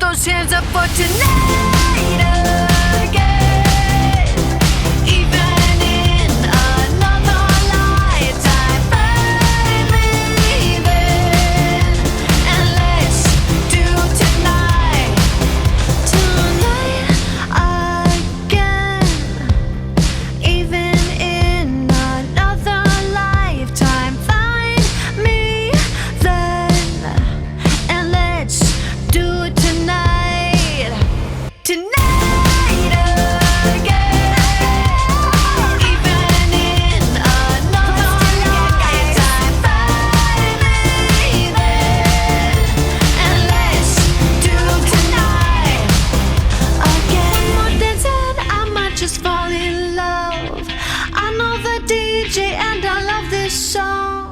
those hands up for tonight again. Even in another lifetime, find me then, and let's do tonight again. Even in another lifetime, find me then, and let's do tonight again. Even in another lifetime, find me then, and let's do tonight again. One more dance and I might just fall in love. I know the DJ and I love this song.